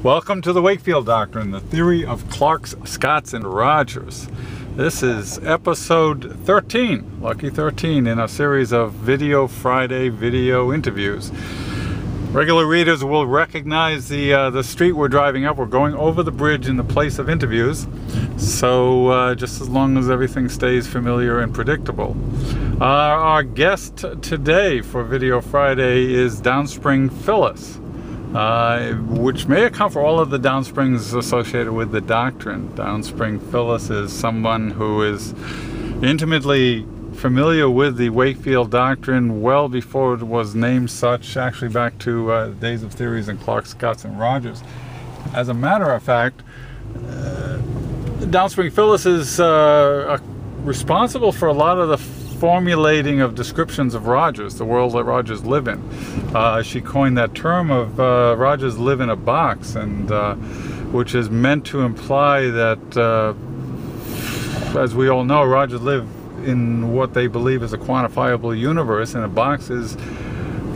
Welcome to the Wakefield Doctrine, the theory of Clarks, Scotts, and Rogers. This is episode 13, lucky 13, in a series of Video Friday video interviews. Regular readers will recognize the street we're driving up. We're going over the bridge in the place of interviews, so just as long as everything stays familiar and predictable. Our guest today for Video Friday is DownSpring Phyllis. Which may account for all of the downsprings associated with the doctrine. DownSpring Phyllis is someone who is intimately familiar with the Wakefield Doctrine well before it was named such, actually back to days of theories in Clarks, Scotts, and Rogers. As a matter of fact, DownSpring Phyllis is responsible for a lot of the formulating of descriptions of Rogers, the world that Rogers live in. She coined that term of Rogers live in a box, and which is meant to imply that, as we all know, Rogers live in what they believe is a quantifiable universe, and a box is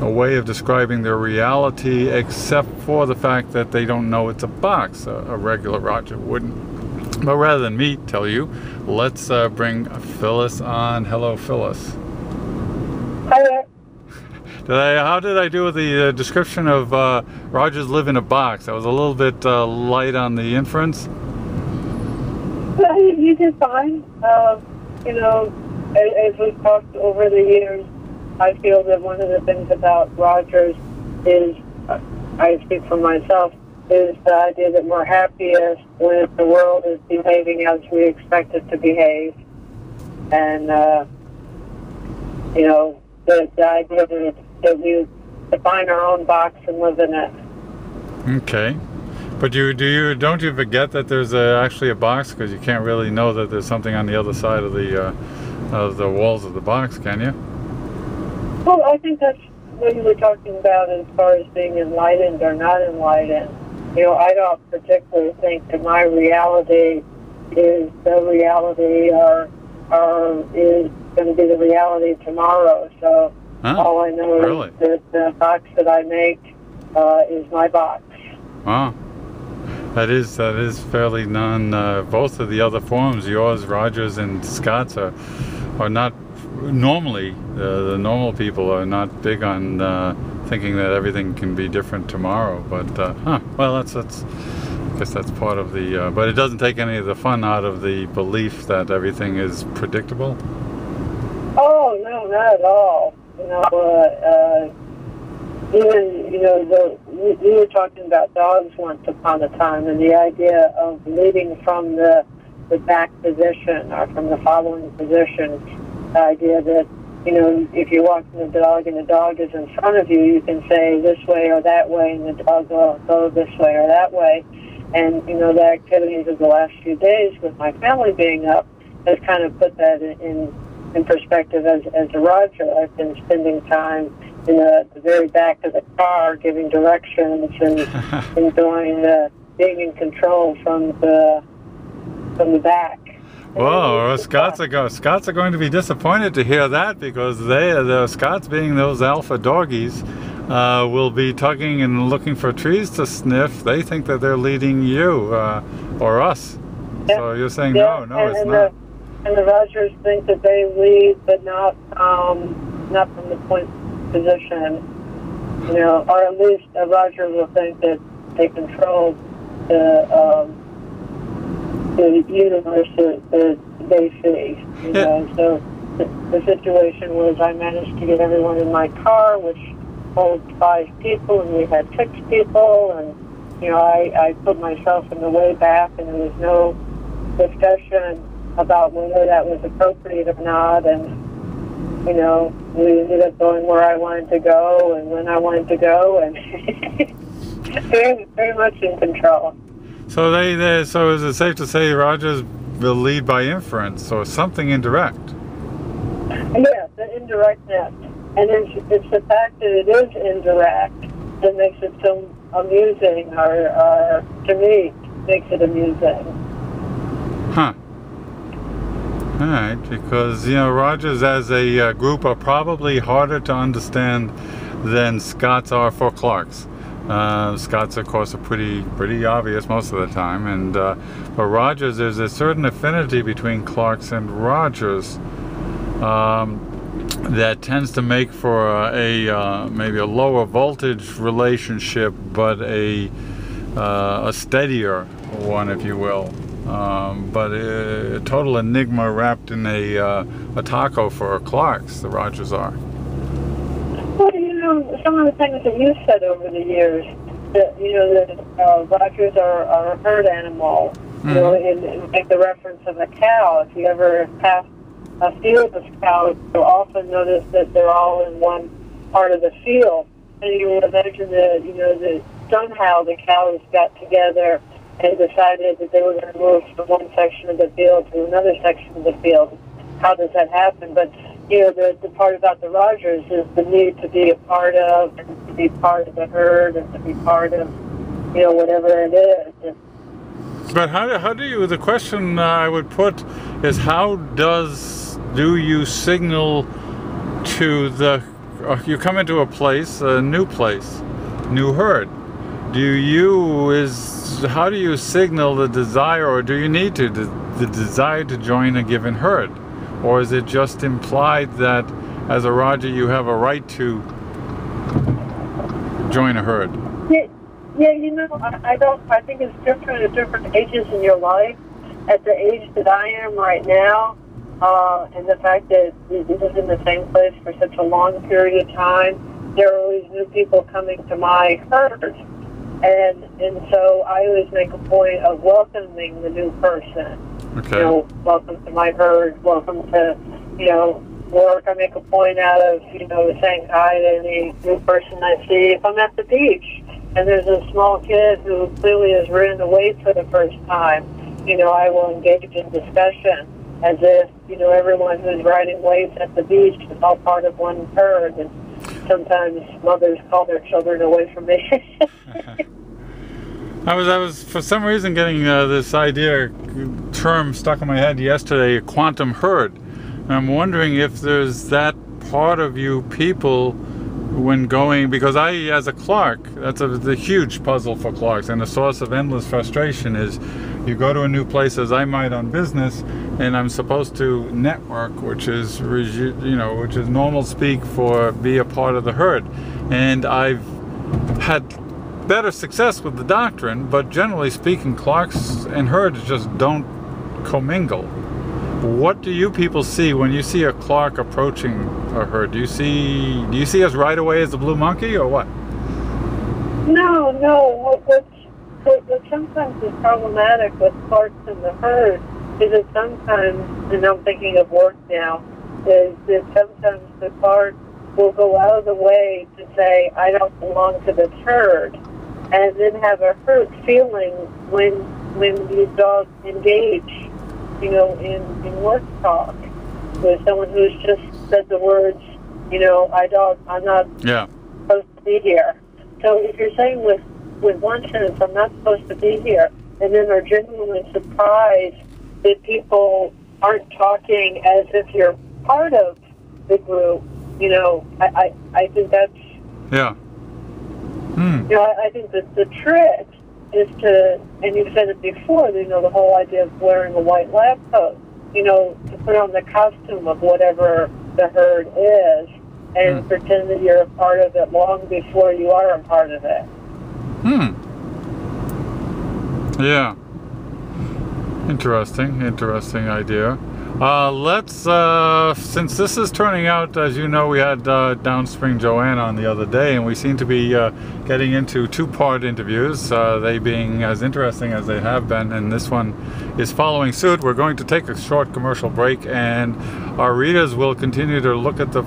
a way of describing their reality, except for the fact that they don't know it's a box. A regular Roger wouldn't. But rather than me tell you, let's bring Phyllis on. Hello, Phyllis. Hi there. How did I do with the description of Rogers live in a box? I was a little bit light on the inference. Well, you did fine. You know, as we've talked over the years, I feel that one of the things about Rogers is, I speak for myself, is the idea that we're happiest when the world is behaving as we expect it to behave. And, you know, the idea that we define our own box and live in it. Okay. But don't you forget that there's actually a box, because you can't really know that there's something on the other side of the walls of the box, can you? Well, I think that's what you were talking about as far as being enlightened or not enlightened. You know, I don't particularly think that my reality is the reality or is going to be the reality tomorrow. So all I know is that the box that I make is my box. Wow. That is fairly both of the other forms, yours, Rogers, and Scott's, are not normally, the normal people are not big on thinking that everything can be different tomorrow. But, well, I guess that's part of the, but it doesn't take any of the fun out of the belief that everything is predictable? Oh, no, not at all. You know, even, you know, we were talking about dogs once upon a time, and the idea of leading from the back position or from the following position, the idea that, you know, if you're walking the dog and the dog is in front of you, you can say this way or that way, and the dog will go this way or that way. And, you know, the activities of the last few days with my family being up has kind of put that in perspective as a Roger. I've been spending time in the very back of the car giving directions and enjoying being in control from the back. Whoa, Scots are going to be disappointed to hear that, because the Scots, being those alpha doggies, will be tugging and looking for trees to sniff. They think that they're leading you or us. Yeah. So you're saying no, it's not. And the Rogers think that they lead, but not from the point position. You know, or at least a Roger will think that they control the universe that they see. You know, so the situation was I managed to get everyone in my car, which holds 5 people, and we had 6 people, and, you know, I put myself in the way back, and there was no discussion about whether that was appropriate or not, and, you know, we ended up going where I wanted to go and when I wanted to go, and very much in control. So so is it safe to say Rogers will lead by inference, or something indirect? Yes, the indirectness. And it's the fact that it is indirect that makes it so amusing, or to me, makes it amusing. Huh. All right, because, you know, Rogers as a group are probably harder to understand than Scots are for Clarks. Scots, of course, are pretty obvious most of the time, and for Rogers, there's a certain affinity between Clarks and Rogers that tends to make for maybe a lower voltage relationship, but a steadier one, if you will. But a total enigma wrapped in a taco for Clarks, the Rogers are. Well, some of the things that you've said over the years, that, that Rogers are a herd animal, and make the reference of a cow. If you ever pass a field of cows, you'll often notice that they're all in one part of the field. And you would imagine that somehow the cows got together and decided that they were going to move from one section of the field to another section of the field. How does that happen? But, the part about the Rogers is the need to be a part of, and to be part of the herd, and to be part of, whatever it is. But how do you, the question I would put is, how do you signal to you come into a place, a new place, new herd. How do you signal the desire, or do you need the desire to join a given herd? Or is it just implied that as a Roger you have a right to join a herd? I think it's different at different ages in your life. At the age that I am right now, and the fact that we live in the same place for such a long period of time, there are always new people coming to my herd. And so I always make a point of welcoming the new person. Okay. Welcome to my herd, welcome to, work. I make a point out of, saying hi to any new person I see. If I'm at the beach and there's a small kid who clearly has ridden a wave for the first time, I will engage in discussion as if, everyone who's riding waves at the beach is all part of one herd. And sometimes mothers call their children away from me. I was for some reason getting this term stuck in my head yesterday, a quantum herd. And I'm wondering if there's that part of you people when going, because as a Clark, that's the huge puzzle for Clarks, and a source of endless frustration is you go to a new place, as I might on business, and I'm supposed to network, which is normal speak for be a part of the herd. And I've had better success with the doctrine, but generally speaking, Clarks and herds just don't commingle. What do you people see when you see a Clark approaching a herd? Do you see us right away as the blue monkey, or what? No. What sometimes is problematic with Clarks and the herd is that sometimes, and I'm thinking of work now, is that sometimes the Clark will go out of the way to say, I don't belong to this herd, and then have a hurt feeling when these dogs engage, in work talk with someone who's just said the words, I'm not supposed to be here. So if you're saying with one sentence, I'm not supposed to be here, and then are genuinely surprised that people aren't talking as if you're part of the group, I think that's... Yeah. I think that the trick is to, and you've said it before, the whole idea of wearing a white lab coat, to put on the costume of whatever the herd is and pretend that you're a part of it long before you are a part of it. Yeah. Interesting idea. Let's, since this is turning out, as you know, we had DownSpring Joanne on the other day, and we seem to be getting into two-part interviews, they being as interesting as they have been, and this one is following suit. We're going to take a short commercial break, and our readers will continue to look at the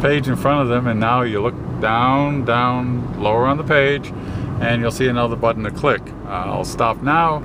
page in front of them, and now you look down, lower on the page, and you'll see another button to click. I'll stop now.